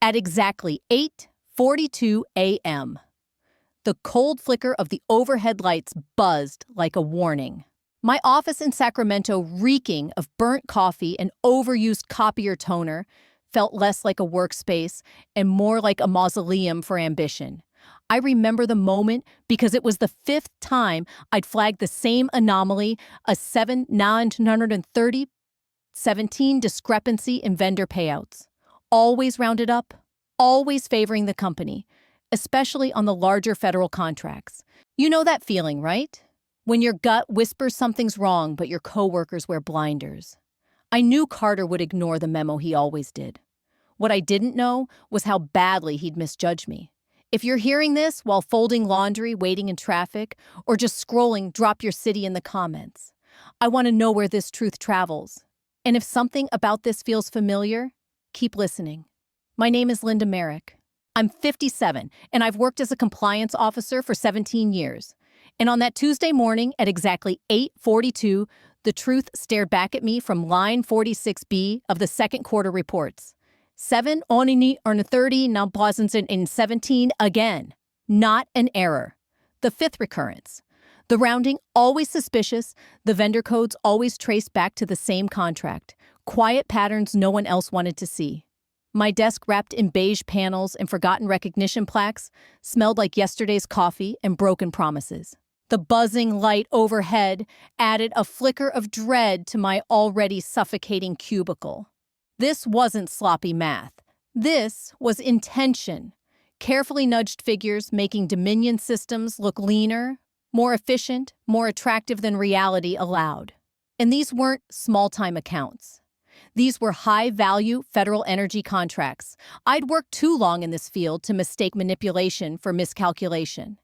At exactly 8:42 a.m., the cold flicker of the overhead lights buzzed like a warning. My office in Sacramento, reeking of burnt coffee and overused copier toner, felt less like a workspace and more like a mausoleum for ambition. I remember the moment because it was the fifth time I'd flagged the same anomaly, a 7,930.17 discrepancy in vendor payouts. Always rounded up, always favoring the company, especially on the larger federal contracts. You know that feeling, right? When your gut whispers something's wrong, but your coworkers wear blinders. I knew Carter would ignore the memo he always did. What I didn't know was how badly he'd misjudge me. If you're hearing this while folding laundry, waiting in traffic, or just scrolling, drop your city in the comments. I want to know where this truth travels. And if something about this feels familiar, keep listening. My name is Linda Merrick. I'm 57, and I've worked as a compliance officer for 17 years. And on that Tuesday morning at exactly 8:42, the truth stared back at me from line 46B of the second quarter reports. 7 onini or 30 now pauses in 17 again. Not an error. The fifth recurrence. The rounding always suspicious, the vendor codes always traced back to the same contract. Quiet patterns no one else wanted to see. My desk, wrapped in beige panels and forgotten recognition plaques, smelled like yesterday's coffee and broken promises. The buzzing light overhead added a flicker of dread to my already suffocating cubicle. This wasn't sloppy math. This was intention. Carefully nudged figures making Dominion systems look leaner, more efficient, more attractive than reality allowed. And these weren't small-time accounts. These were high-value federal energy contracts. I'd worked too long in this field to mistake manipulation for miscalculation.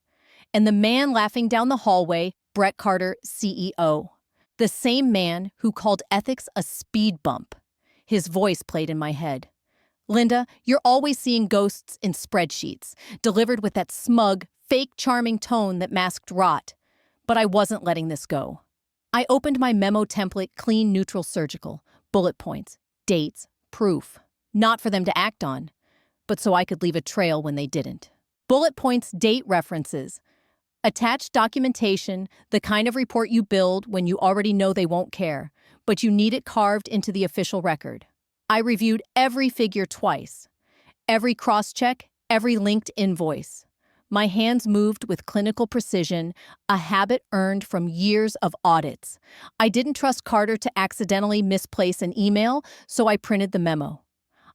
And the man laughing down the hallway, Brett Carter, CEO. The same man who called ethics a speed bump. His voice played in my head. Linda, you're always seeing ghosts in spreadsheets, delivered with that smug, fake charming tone that masked rot. But I wasn't letting this go. I opened my memo template, clean, neutral, surgical, bullet points, dates, proof. Not for them to act on, but so I could leave a trail when they didn't. Bullet points, date references. Attached documentation, the kind of report you build when you already know they won't care, but you need it carved into the official record. I reviewed every figure twice, every cross-check, every linked invoice. My hands moved with clinical precision, a habit earned from years of audits. I didn't trust Carter to accidentally misplace an email, so I printed the memo.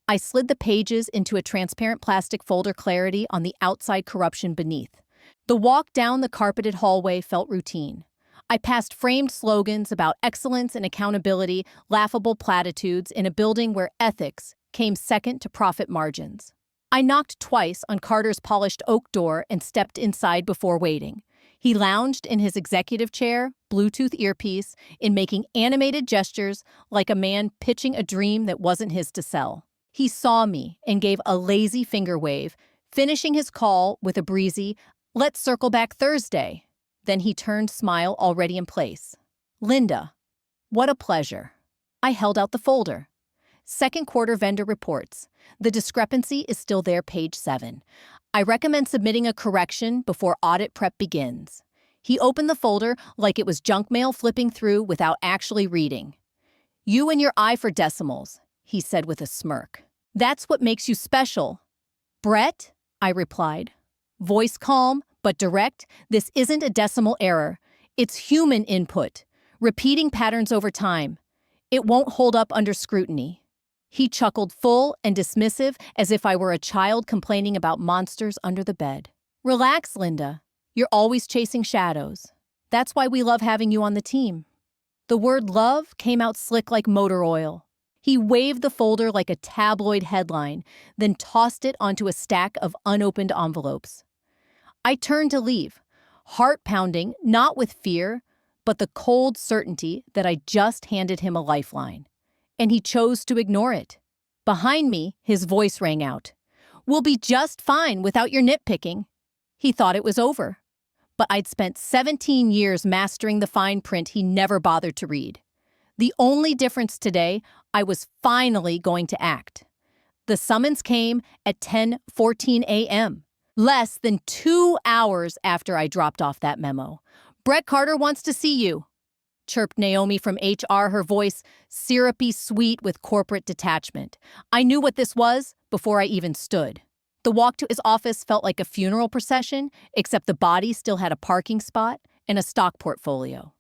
I slid the pages into a transparent plastic folder, clarity on the outside, corruption beneath. The walk down the carpeted hallway felt routine. I passed framed slogans about excellence and accountability, laughable platitudes in a building where ethics came second to profit margins. I knocked twice on Carter's polished oak door and stepped inside before waiting. He lounged in his executive chair, Bluetooth earpiece, in making animated gestures like a man pitching a dream that wasn't his to sell. He saw me and gave a lazy finger wave, finishing his call with a breezy, "Let's circle back Thursday." Then he turned, smile already in place. Linda, what a pleasure. I held out the folder. Second quarter vendor reports. The discrepancy is still there, page 7. I recommend submitting a correction before audit prep begins. He opened the folder like it was junk mail, flipping through without actually reading. You and your eye for decimals, he said with a smirk. That's what makes you special. Brett, I replied. Voice calm, but direct. This isn't a decimal error. It's human input, repeating patterns over time. It won't hold up under scrutiny. He chuckled, full and dismissive, as if I were a child complaining about monsters under the bed. Relax, Linda. You're always chasing shadows. That's why we love having you on the team. The word love came out slick like motor oil. He waved the folder like a tabloid headline, then tossed it onto a stack of unopened envelopes. I turned to leave, heart pounding, not with fear, but the cold certainty that I just handed him a lifeline. And he chose to ignore it. Behind me, his voice rang out. We'll be just fine without your nitpicking. He thought it was over. But I'd spent 17 years mastering the fine print he never bothered to read. The only difference today, I was finally going to act. The summons came at 10:14 a.m., less than 2 hours after I dropped off that memo. "Brett Carter wants to see you," chirped Naomi from HR, her voice syrupy sweet with corporate detachment. I knew what this was before I even stood. The walk to his office felt like a funeral procession, except the body still had a parking spot and a stock portfolio.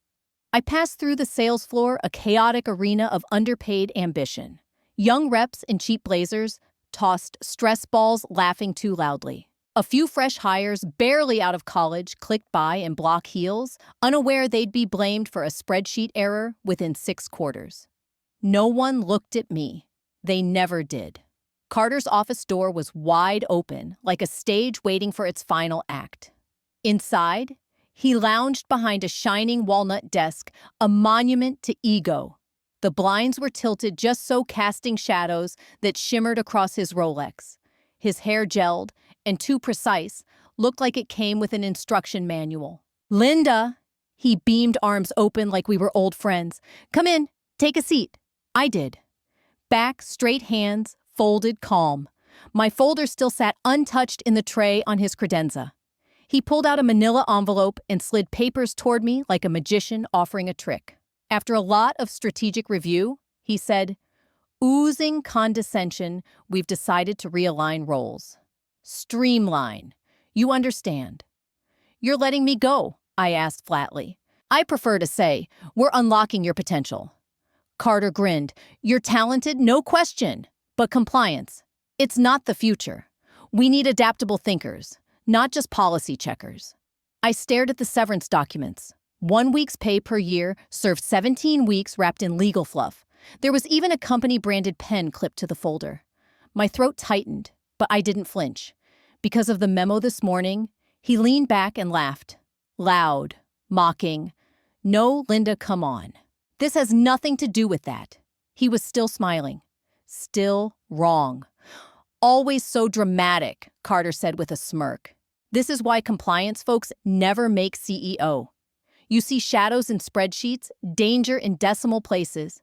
I passed through the sales floor, a chaotic arena of underpaid ambition. Young reps in cheap blazers tossed stress balls, laughing too loudly. A few fresh hires, barely out of college, clicked by in block heels, unaware they'd be blamed for a spreadsheet error within 6 quarters. No one looked at me. They never did. Carter's office door was wide open, like a stage waiting for its final act. Inside, he lounged behind a shining walnut desk, a monument to ego. The blinds were tilted just so, casting shadows that shimmered across his Rolex. His hair gelled, and too precise, looked like it came with an instruction manual. "Linda!" He beamed, arms open like we were old friends. "Come in, take a seat." I did. Back, straight hands, folded, calm. My folder still sat untouched in the tray on his credenza. He pulled out a manila envelope and slid papers toward me like a magician offering a trick. After a lot of strategic review, he said, oozing condescension, "We've decided to realign roles. Streamline. You understand." "You're letting me go?" I asked flatly. "I prefer to say, we're unlocking your potential." Carter grinned. "You're talented, no question. But compliance, it's not the future. We need adaptable thinkers, not just policy checkers." I stared at the severance documents. 1 week's pay per year served 17 weeks wrapped in legal fluff. There was even a company-branded pen clipped to the folder. My throat tightened, but I didn't flinch. Because of the memo this morning, he leaned back and laughed. Loud, mocking. "No, Linda, come on. This has nothing to do with that." He was still smiling. "Still wrong." "Always so dramatic," Carter said with a smirk. "This is why compliance folks never make CEO. You see shadows in spreadsheets, danger in decimal places."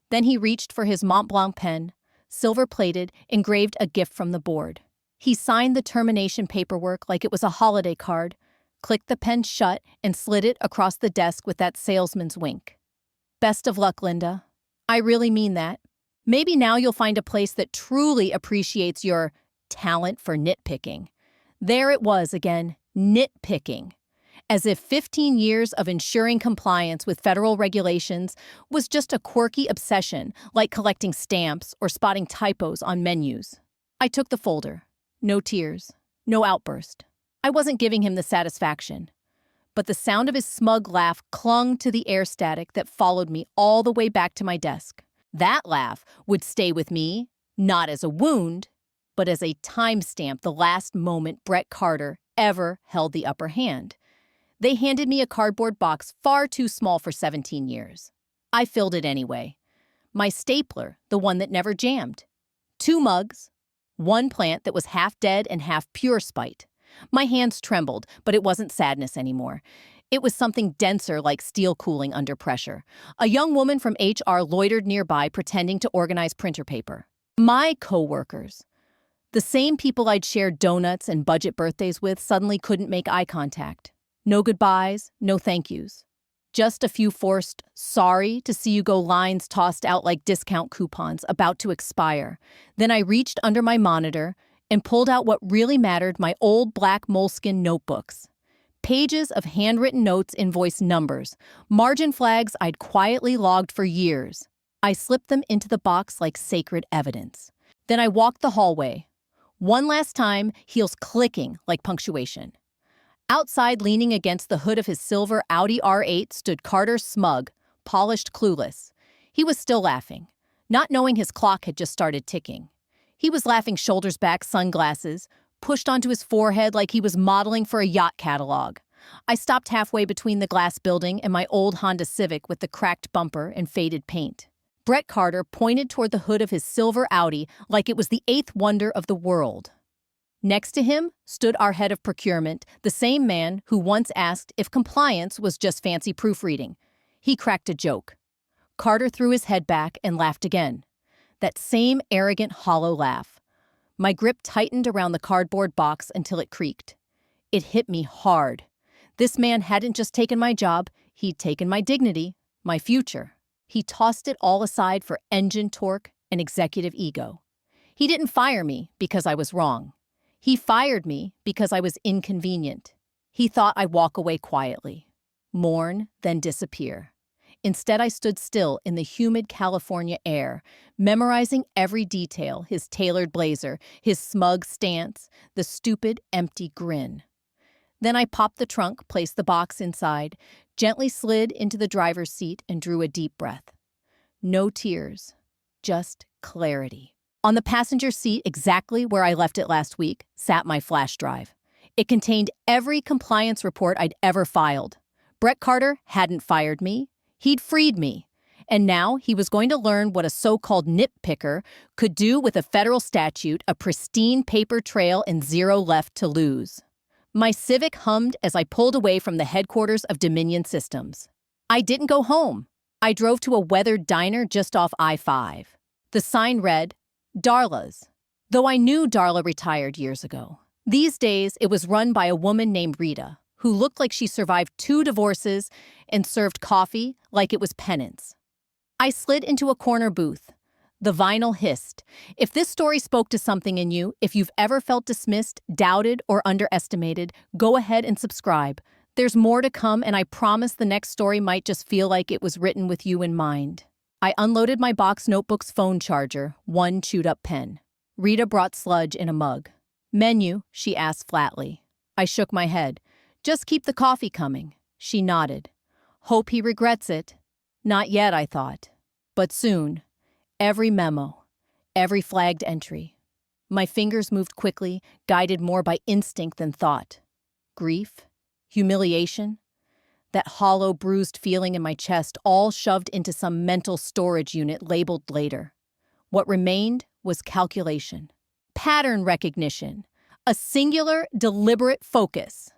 Then he reached for his Mont Blanc pen, silver-plated, engraved a gift from the board. He signed the termination paperwork like it was a holiday card, clicked the pen shut, and slid it across the desk with that salesman's wink. "Best of luck, Linda. I really mean that. Maybe now you'll find a place that truly appreciates your talent for nitpicking." There it was again, nitpicking. As if 15 years of ensuring compliance with federal regulations was just a quirky obsession, like collecting stamps or spotting typos on menus. I took the folder. No tears, no outburst. I wasn't giving him the satisfaction. But the sound of his smug laugh clung to the air static that followed me all the way back to my desk. That laugh would stay with me, not as a wound, but as a timestamp, the last moment Brett Carter ever held the upper hand. They handed me a cardboard box far too small for 17 years. I filled it anyway. My stapler, the one that never jammed. 2 mugs. 1 plant that was half dead and half pure spite. My hands trembled, but it wasn't sadness anymore. It was something denser, like steel cooling under pressure. A young woman from HR loitered nearby, pretending to organize printer paper. My coworkers, the same people I'd shared donuts and budget birthdays with, suddenly couldn't make eye contact. No goodbyes, no thank yous. Just a few forced "sorry to see you go" lines tossed out like discount coupons about to expire. Then I reached under my monitor and pulled out what really mattered, my old black moleskin notebooks. Pages of handwritten notes, invoice numbers, margin flags I'd quietly logged for years. I slipped them into the box like sacred evidence. Then I walked the hallway. One last time, heels clicking like punctuation. Outside, leaning against the hood of his silver Audi R8, stood Carter, smug, polished, clueless. He was still laughing, not knowing his clock had just started ticking. He was laughing shoulders back, sunglasses pushed onto his forehead like he was modeling for a yacht catalog. I stopped halfway between the glass building and my old Honda Civic with the cracked bumper and faded paint. Brett Carter pointed toward the hood of his silver Audi like it was the 8th wonder of the world. Next to him stood our head of procurement, the same man who once asked if compliance was just fancy proofreading. He cracked a joke. Carter threw his head back and laughed again. That same arrogant, hollow laugh. My grip tightened around the cardboard box until it creaked. It hit me hard. This man hadn't just taken my job, he'd taken my dignity, my future. He tossed it all aside for engine torque and executive ego. He didn't fire me because I was wrong. He fired me because I was inconvenient. He thought I'd walk away quietly, mourn, then disappear. Instead, I stood still in the humid California air, memorizing every detail, his tailored blazer, his smug stance, the stupid, empty grin. Then I popped the trunk, placed the box inside, gently slid into the driver's seat and drew a deep breath. No tears, just clarity. On the passenger seat, exactly where I left it last week, sat my flash drive. It contained every compliance report I'd ever filed. Brett Carter hadn't fired me. He'd freed me. And now he was going to learn what a so-called nitpicker could do with a federal statute, a pristine paper trail, and zero left to lose. My Civic hummed as I pulled away from the headquarters of Dominion Systems. I didn't go home. I drove to a weathered diner just off I-5. The sign read, Darla's, though I knew Darla retired years ago. These days, it was run by a woman named Rita, who looked like she survived 2 divorces and served coffee like it was penance. I slid into a corner booth. The vinyl hissed. If this story spoke to something in you, if you've ever felt dismissed, doubted, or underestimated, go ahead and subscribe. There's more to come, and I promise the next story might just feel like it was written with you in mind. I unloaded my box notebook's phone charger, 1 chewed-up pen. Rita brought sludge in a mug. Menu, she asked flatly. I shook my head. Just keep the coffee coming. She nodded. Hope he regrets it. Not yet, I thought. But soon. Every memo. Every flagged entry. My fingers moved quickly, guided more by instinct than thought. Grief. Humiliation. That hollow, bruised feeling in my chest, all shoved into some mental storage unit labeled later. What remained was calculation. Pattern recognition. A singular, deliberate focus.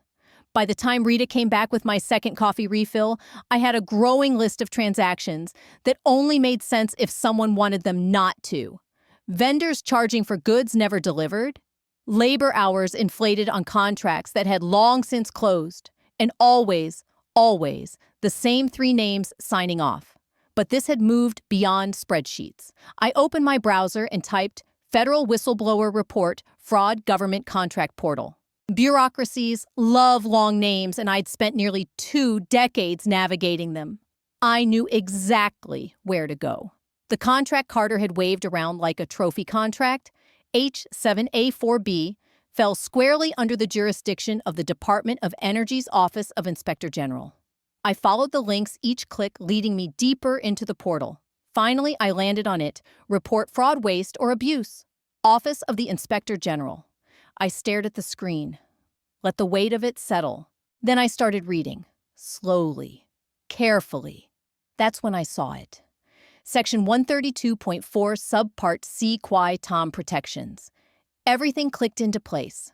By the time Rita came back with my second coffee refill, I had a growing list of transactions that only made sense if someone wanted them not to. Vendors charging for goods never delivered, labor hours inflated on contracts that had long since closed, and always, the same 3 names signing off. But this had moved beyond spreadsheets. I opened my browser and typed Federal Whistleblower Report, Fraud Government Contract Portal. Bureaucracies love long names, and I'd spent nearly 2 decades navigating them. I knew exactly where to go. The contract Carter had waved around like a trophy contract, H7A4B, fell squarely under the jurisdiction of the Department of Energy's Office of Inspector General. I followed the links, each click leading me deeper into the portal. Finally, I landed on it. Report fraud, waste, or abuse. Office of the Inspector General. I stared at the screen. Let the weight of it settle. Then I started reading. Slowly. Carefully. That's when I saw it. Section 132.4 Subpart C Qui Tam Protections. Everything clicked into place.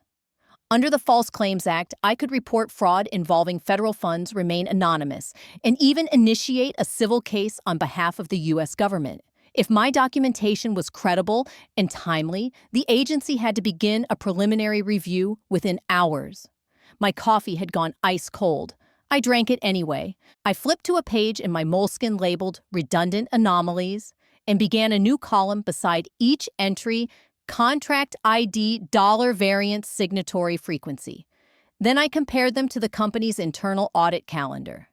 Under the False Claims Act, I could report fraud involving federal funds, remain anonymous, and even initiate a civil case on behalf of the U.S. government. If my documentation was credible and timely, the agency had to begin a preliminary review within hours. My coffee had gone ice cold. I drank it anyway. I flipped to a page in my moleskin labeled Redundant Anomalies and began a new column beside each entry, Contract ID dollar variance signatory frequency. Then I compared them to the company's internal audit calendar.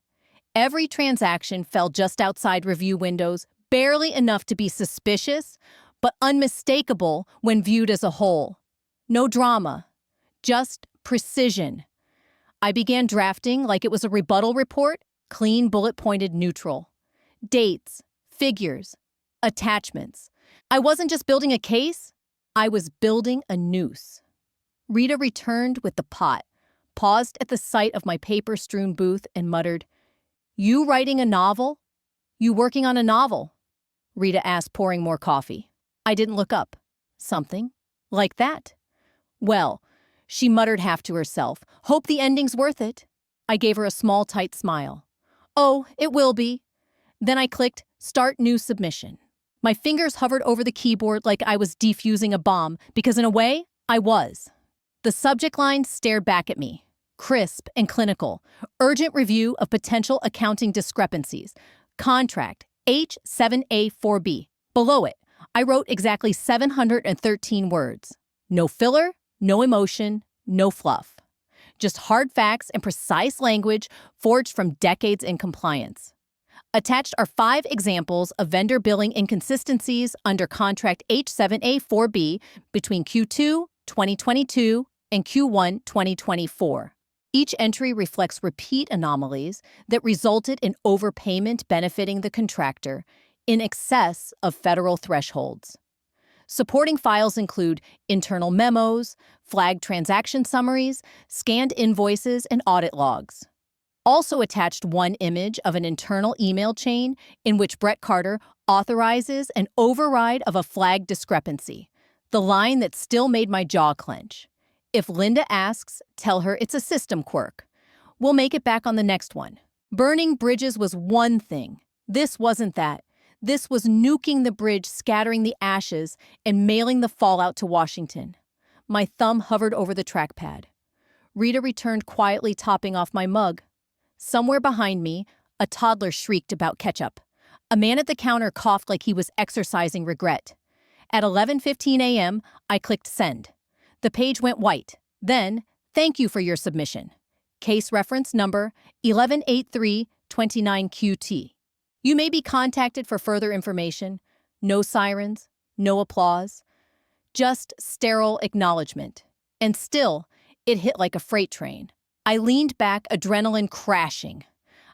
Every transaction fell just outside review windows, barely enough to be suspicious, but unmistakable when viewed as a whole. No drama, just precision. I began drafting like it was a rebuttal report, clean, bullet-pointed, neutral. Dates, figures, attachments. I wasn't just building a case, I was building a noose. Rita returned with the pot, paused at the sight of my paper-strewn booth, and muttered, "You writing a novel? You working on a novel?" Rita asked, pouring more coffee. I didn't look up. Something like that. Well, she muttered half to herself, "Hope the ending's worth it." I gave her a small, tight smile. "Oh, it will be." Then I clicked Start New Submission. My fingers hovered over the keyboard like I was defusing a bomb, because in a way, I was. The subject line stared back at me, crisp and clinical. Urgent review of potential accounting discrepancies. Contract H7A4B. Below it, I wrote exactly 713 words. No filler, no emotion, no fluff. Just hard facts and precise language forged from decades in compliance. Attached are 5 examples of vendor billing inconsistencies under contract H7A4B between Q2 2022 and Q1 2024. Each entry reflects repeat anomalies that resulted in overpayment benefiting the contractor in excess of federal thresholds. Supporting files include internal memos, flagged transaction summaries, scanned invoices, and audit logs. Also attached one image of an internal email chain in which Brett Carter authorizes an override of a flagged discrepancy, the line that still made my jaw clench. If Linda asks, tell her it's a system quirk. We'll make it back on the next one. Burning bridges was one thing. This wasn't that. This was nuking the bridge, scattering the ashes, and mailing the fallout to Washington. My thumb hovered over the trackpad. Rita returned quietly, topping off my mug. Somewhere behind me, a toddler shrieked about ketchup. A man at the counter coughed like he was exercising regret. At 11:15 a.m., I clicked send. The page went white. Then, thank you for your submission. Case reference number 118329QT. You may be contacted for further information. No sirens, no applause. Just sterile acknowledgement. And still, it hit like a freight train. I leaned back, adrenaline crashing.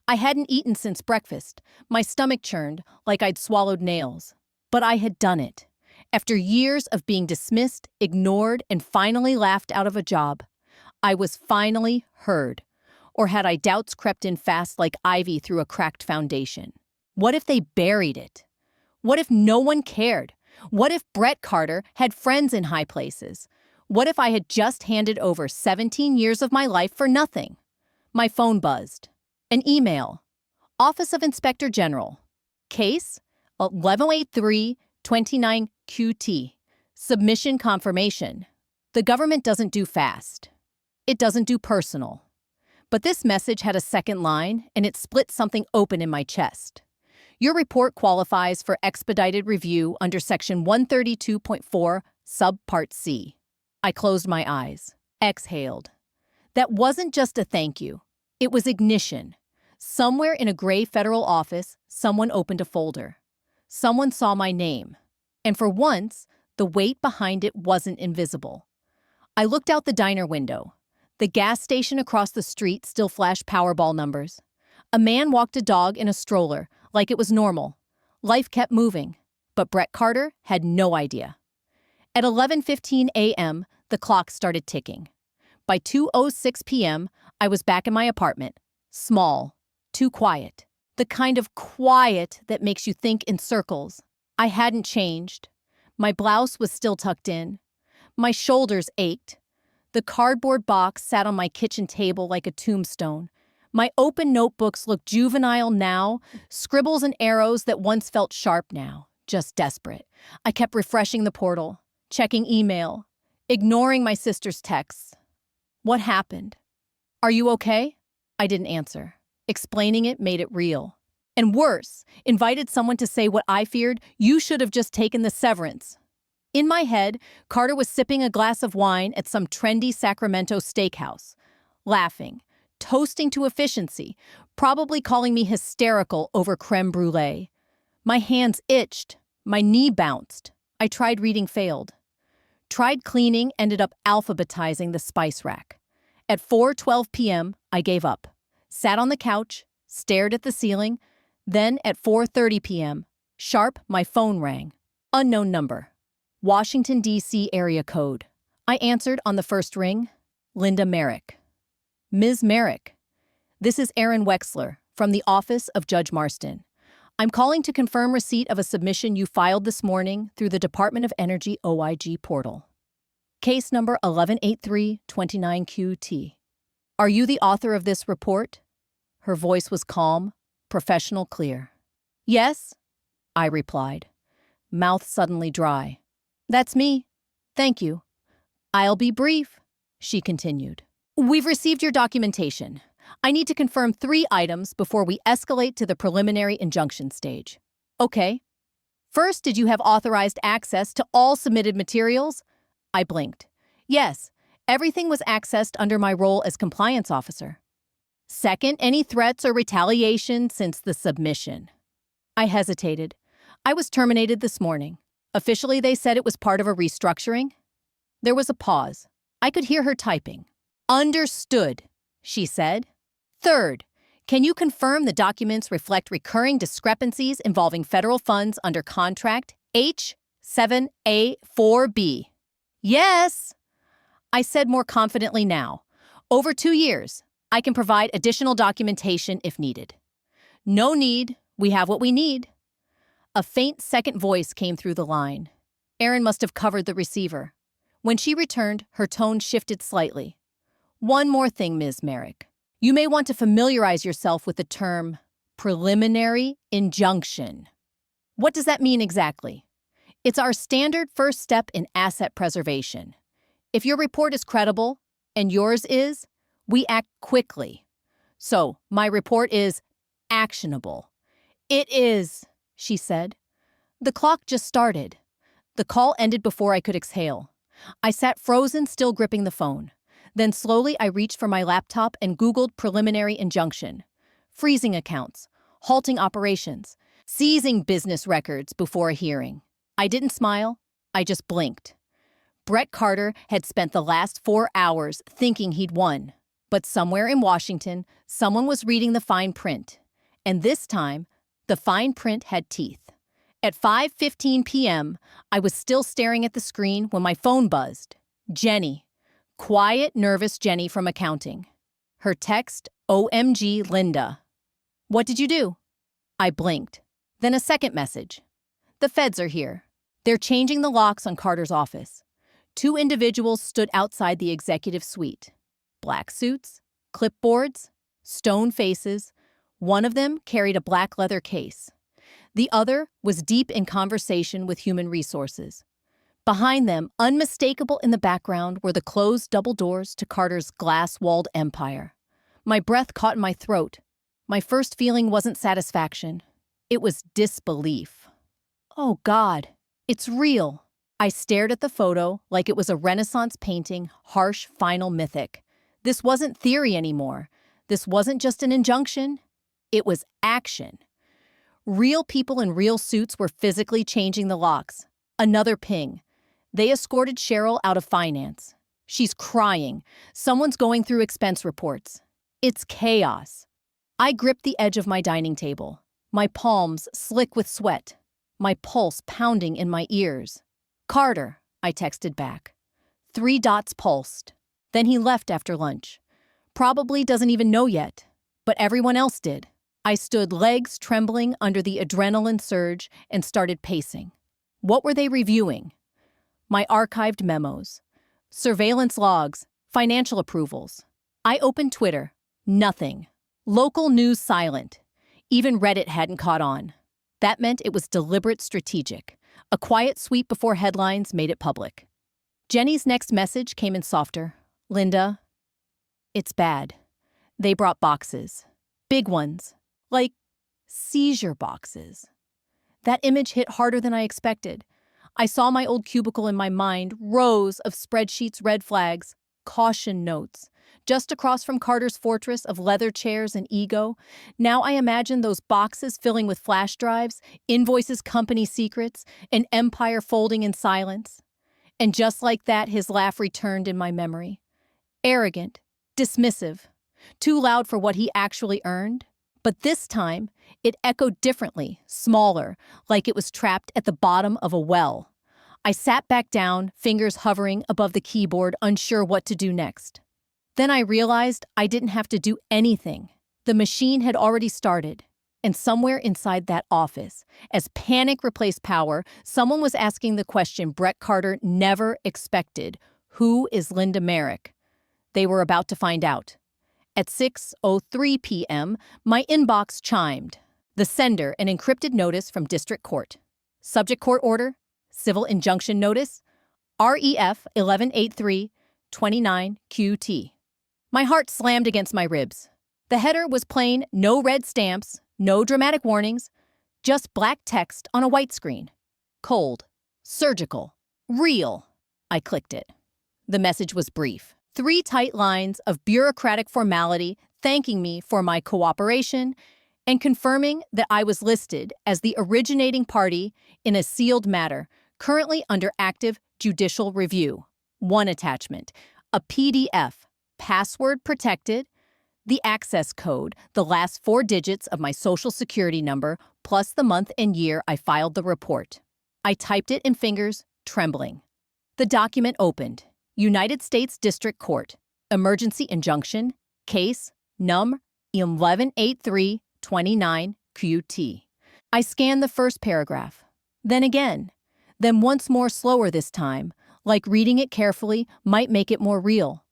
I hadn't eaten since breakfast. My stomach churned like I'd swallowed nails. But I had done it. After years of being dismissed, ignored, and finally laughed out of a job, I was finally heard. Or had I doubts crept in fast like ivy through a cracked foundation? What if they buried it? What if no one cared? What if Brett Carter had friends in high places? What if I had just handed over 17 years of my life for nothing? My phone buzzed. An email. Office of Inspector General. Case 118329QT. Submission confirmation. The government doesn't do fast. It doesn't do personal. But this message had a second line, and it split something open in my chest. Your report qualifies for expedited review under Section 132.4, Subpart C. I closed my eyes, exhaled. That wasn't just a thank you. It was ignition. Somewhere in a gray federal office, someone opened a folder. Someone saw my name. And for once, the weight behind it wasn't invisible. I looked out the diner window. The gas station across the street still flashed Powerball numbers. A man walked a dog in a stroller, like it was normal. Life kept moving. But Brett Carter had no idea. At 11:15 a.m., the clock started ticking. By 2:06 p.m., I was back in my apartment. Small, too quiet. The kind of quiet that makes you think in circles. I hadn't changed. My blouse was still tucked in. My shoulders ached. The cardboard box sat on my kitchen table like a tombstone. My open notebooks looked juvenile now, scribbles and arrows that once felt sharp now, just desperate. I kept refreshing the portal, checking email, ignoring my sister's texts. What happened? Are you okay? I didn't answer. Explaining it made it real. And worse, invited someone to say what I feared: you should have just taken the severance. In my head, Carter was sipping a glass of wine at some trendy Sacramento steakhouse, laughing, toasting to efficiency, probably calling me hysterical over creme brulee. My hands itched. My knee bounced. I tried reading, failed. Tried cleaning, ended up alphabetizing the spice rack. At 4:12 p.m., I gave up. Sat on the couch, stared at the ceiling. Then at 4:30 p.m., sharp, my phone rang. Unknown number. Washington, D.C. area code. I answered on the first ring. Linda Merrick. Ms. Merrick, this is Aaron Wexler from the Office of Judge Marston. I'm calling to confirm receipt of a submission you filed this morning through the Department of Energy OIG portal. Case number 118329QT. Are you the author of this report? Her voice was calm, professional, clear. Yes, I replied. mouth suddenly dry. That's me. Thank you. I'll be brief, she continued. We've received your documentation. I need to confirm 3 items before we escalate to the preliminary injunction stage. Okay. First, did you have authorized access to all submitted materials? I blinked. Yes, everything was accessed under my role as compliance officer. Second, any threats or retaliation since the submission? I hesitated. I was terminated this morning. Officially, they said it was part of a restructuring. There was a pause. I could hear her typing. Understood, she said. Third, can you confirm the documents reflect recurring discrepancies involving federal funds under contract H7A4B? Yes, I said more confidently now. Over 2 years, I can provide additional documentation if needed. No need, we have what we need. A faint second voice came through the line. Erin must have covered the receiver. When she returned, her tone shifted slightly. One more thing, Ms. Merrick. You may want to familiarize yourself with the term preliminary injunction. What does that mean exactly? It's our standard first step in asset preservation. If your report is credible, and yours is, we act quickly. So, my report is actionable. It is, she said. The clock just started. The call ended before I could exhale. I sat frozen, still gripping the phone. Then slowly I reached for my laptop and Googled preliminary injunction. Freezing accounts, halting operations, seizing business records before a hearing. I didn't smile, I just blinked. Brett Carter had spent the last 4 hours thinking he'd won. But somewhere in Washington, someone was reading the fine print. And this time, the fine print had teeth. At 5:15 p.m., I was still staring at the screen when my phone buzzed. Jenny. Quiet, nervous Jenny from accounting. Her text, OMG, Linda. What did you do? I blinked. Then a second message. The feds are here. They're changing the locks on Carter's office. 2 individuals stood outside the executive suite. Black suits, clipboards, stone faces. One of them carried a black leather case. The other was deep in conversation with human resources. Behind them, unmistakable in the background, were the closed double doors to Carter's glass-walled empire. My breath caught in my throat. My first feeling wasn't satisfaction. It was disbelief. Oh, God, it's real. I stared at the photo like it was a Renaissance painting, harsh, final, mythic. This wasn't theory anymore. This wasn't just an injunction. It was action. Real people in real suits were physically changing the locks. Another ping. They escorted Cheryl out of finance. She's crying. Someone's going through expense reports. It's chaos. I gripped the edge of my dining table, my palms slick with sweat, my pulse pounding in my ears. Carter, I texted back. 3 dots pulsed. Then he left after lunch. Probably doesn't even know yet, but everyone else did. I stood, legs trembling under the adrenaline surge, and started pacing. What were they reviewing? My archived memos, surveillance logs, financial approvals. I opened Twitter. Nothing. Local news silent. Even Reddit hadn't caught on. That meant it was deliberate, strategic. A quiet sweep before headlines made it public. Jenny's next message came in softer. Linda, it's bad. They brought boxes. Big ones. Like seizure boxes. That image hit harder than I expected. I saw my old cubicle in my mind, rows of spreadsheets, red flags, caution notes. Just across from Carter's fortress of leather chairs and ego, now I imagine those boxes filling with flash drives, invoices, company secrets, an empire folding in silence. And just like that, his laugh returned in my memory. Arrogant, dismissive, too loud for what he actually earned. But this time, it echoed differently, smaller, like it was trapped at the bottom of a well. I sat back down, fingers hovering above the keyboard, unsure what to do next. Then I realized I didn't have to do anything. The machine had already started. And somewhere inside that office, as panic replaced power, someone was asking the question Brett Carter never expected. Who is Linda Merrick? They were about to find out. At 6:03 p.m., my inbox chimed. The sender, an encrypted notice from district court. Subject court order, civil injunction notice, REF 1183-29QT. My heart slammed against my ribs. The header was plain, no red stamps, no dramatic warnings, just black text on a white screen. Cold, surgical, real. I clicked it. The message was brief. 3 tight lines of bureaucratic formality thanking me for my cooperation and confirming that I was listed as the originating party in a sealed matter currently under active judicial review. 1 attachment, a PDF, password protected, the access code, the last 4 digits of my social security number, plus the month and year I filed the report. I typed it in fingers, trembling. The document opened. United States District Court, Emergency Injunction, Case Num 1183-29QT. I scanned the first paragraph, then again, then once more slower this time, like reading it carefully might make it more real.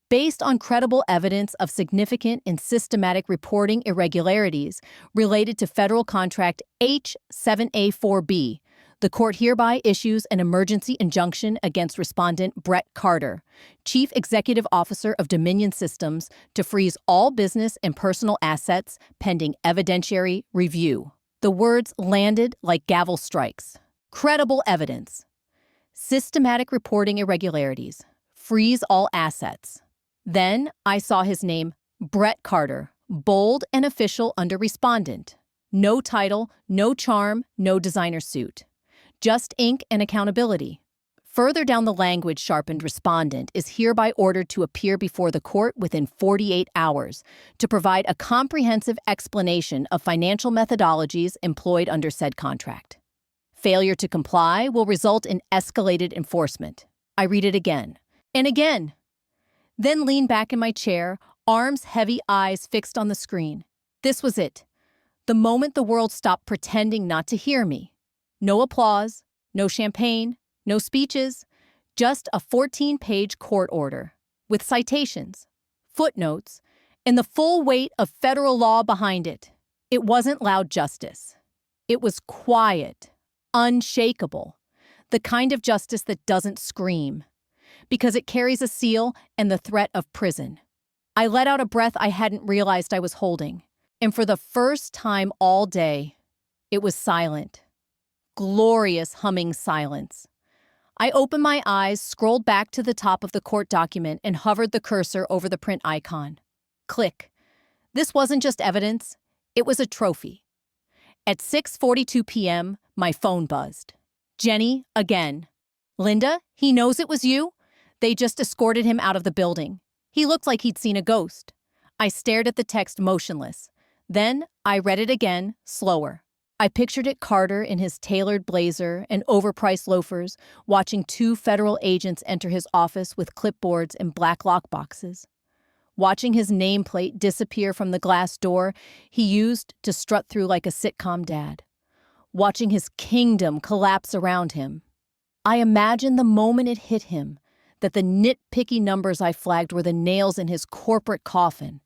Based on credible evidence of significant and systematic reporting irregularities related to federal contract H-7A4B, the court hereby issues an emergency injunction against Respondent Brett Carter, Chief Executive Officer of Dominion Systems, to freeze all business and personal assets pending evidentiary review. The words landed like gavel strikes. Credible evidence. Systematic reporting irregularities. Freeze all assets. Then I saw his name, Brett Carter, bold and official under Respondent. No title, no charm, no designer suit. Just ink and accountability. Further down the language sharpened Respondent is hereby ordered to appear before the court within 48 hours to provide a comprehensive explanation of financial methodologies employed under said contract. Failure to comply will result in escalated enforcement. I read it again and again. Then lean back in my chair, arms heavy, eyes fixed on the screen. This was it. The moment the world stopped pretending not to hear me. No applause, no champagne, no speeches, just a 14-page court order with citations, footnotes, and the full weight of federal law behind it. It wasn't loud justice. It was quiet, unshakable, the kind of justice that doesn't scream, because it carries a seal and the threat of prison. I let out a breath I hadn't realized I was holding, and for the first time all day, it was silent. Glorious humming silence. I opened my eyes, scrolled back to the top of the court document, and hovered the cursor over the print icon. Click. This wasn't just evidence, it was a trophy. At 6:42 p.m., my phone buzzed. Jenny, again. Linda, he knows it was you? They just escorted him out of the building. He looked like he'd seen a ghost. I stared at the text motionless. Then I read it again, slower. I pictured it Carter in his tailored blazer and overpriced loafers, watching 2 federal agents enter his office with clipboards and black lockboxes. Watching his nameplate disappear from the glass door he used to strut through like a sitcom dad. Watching his kingdom collapse around him. I imagined the moment it hit him that the nitpicky numbers I flagged were the nails in his corporate coffin.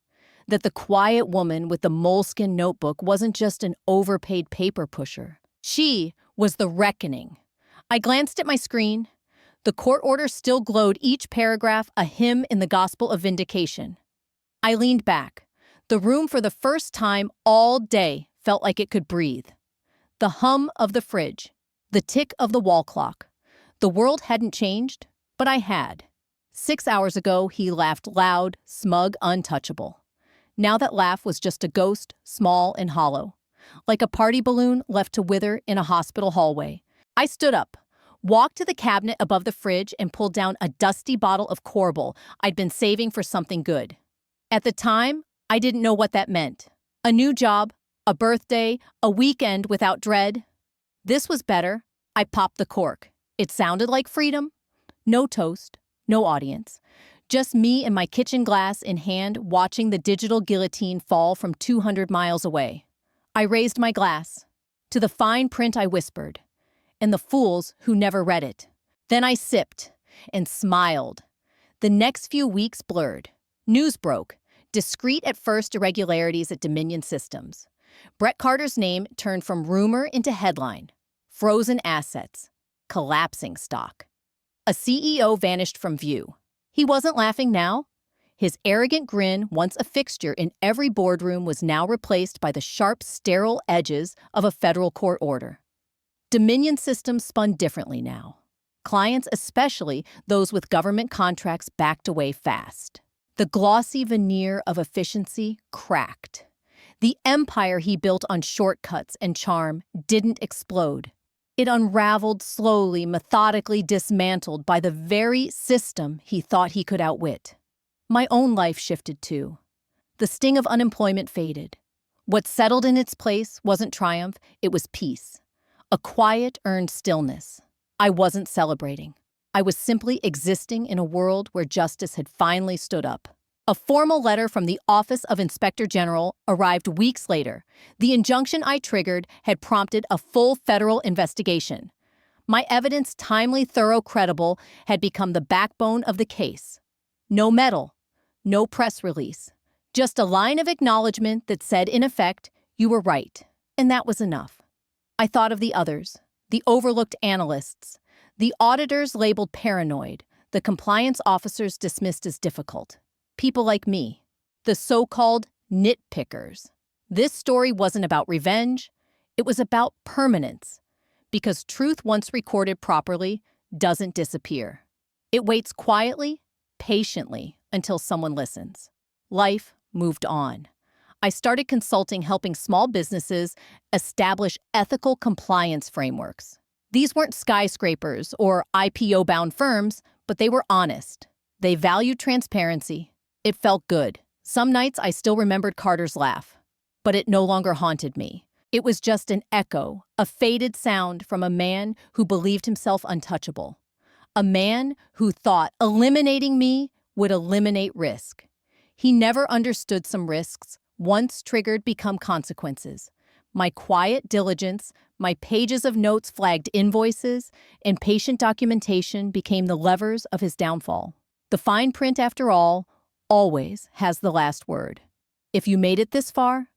That the quiet woman with the moleskin notebook wasn't just an overpaid paper pusher. She was the reckoning. I glanced at my screen. The court order still glowed, each paragraph a hymn in the gospel of vindication. I leaned back. The room for the first time all day felt like it could breathe. The hum of the fridge, the tick of the wall clock. The world hadn't changed, but I had. 6 hours ago, he laughed loud, smug, untouchable. Now that laugh was just a ghost, small and hollow, like a party balloon left to wither in a hospital hallway. I stood up, walked to the cabinet above the fridge, and pulled down a dusty bottle of Corbel I'd been saving for something good. At the time, I didn't know what that meant. A new job, a birthday, a weekend without dread. This was better. I popped the cork. It sounded like freedom. No toast, no audience. Just me and my kitchen glass in hand, watching the digital guillotine fall from 200 miles away. I raised my glass. To the fine print I whispered, and the fools who never read it. Then I sipped and smiled. The next few weeks blurred. News broke. Discreet at first irregularities at Dominion Systems. Brett Carter's name turned from rumor into headline. frozen assets, collapsing stock. A CEO vanished from view. He wasn't laughing now. His arrogant grin, once a fixture in every boardroom, was now replaced by the sharp, sterile edges of a federal court order. Dominion systems spun differently now. Clients, especially those with government contracts, backed away fast. The glossy veneer of efficiency cracked. The empire he built on shortcuts and charm didn't explode. It unraveled slowly, methodically dismantled by the very system he thought he could outwit. My own life shifted too. The sting of unemployment faded. What settled in its place wasn't triumph, it was peace. A quiet, earned stillness. I wasn't celebrating. I was simply existing in a world where justice had finally stood up. A formal letter from the Office of Inspector General arrived weeks later. The injunction I triggered had prompted a full federal investigation. My evidence, timely, thorough, credible, had become the backbone of the case. No medal, no press release, just a line of acknowledgement that said, in effect, you were right, and that was enough. I thought of the others, the overlooked analysts, the auditors labeled paranoid, the compliance officers dismissed as difficult. People like me, the so-called nitpickers. This story wasn't about revenge, it was about permanence, because truth once recorded properly doesn't disappear. It waits quietly, patiently, until someone listens. Life moved on. I started consulting, helping small businesses establish ethical compliance frameworks. These weren't skyscrapers or IPO-bound firms, but they were honest. They valued transparency. It felt good. Some nights I still remembered Carter's laugh, but it no longer haunted me. It was just an echo, a faded sound from a man who believed himself untouchable. A man who thought eliminating me would eliminate risk. He never understood some risks, once triggered, become consequences. My quiet diligence, my pages of notes flagged invoices, and patient documentation became the levers of his downfall. The fine print, after all, always has the last word. If you made it this far,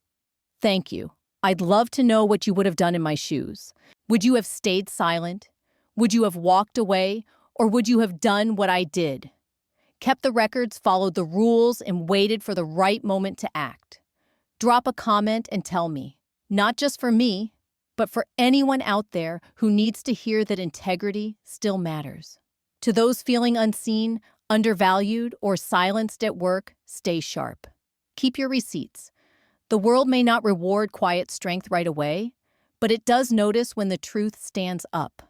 thank you. I'd love to know what you would have done in my shoes. Would you have stayed silent? Would you have walked away? Or would you have done what I did? Kept the records, followed the rules, and waited for the right moment to act. Drop a comment and tell me, not just for me, but for anyone out there who needs to hear that integrity still matters. To those feeling unseen, undervalued, or silenced at work, stay sharp. Keep your receipts. The world may not reward quiet strength right away, but it does notice when the truth stands up.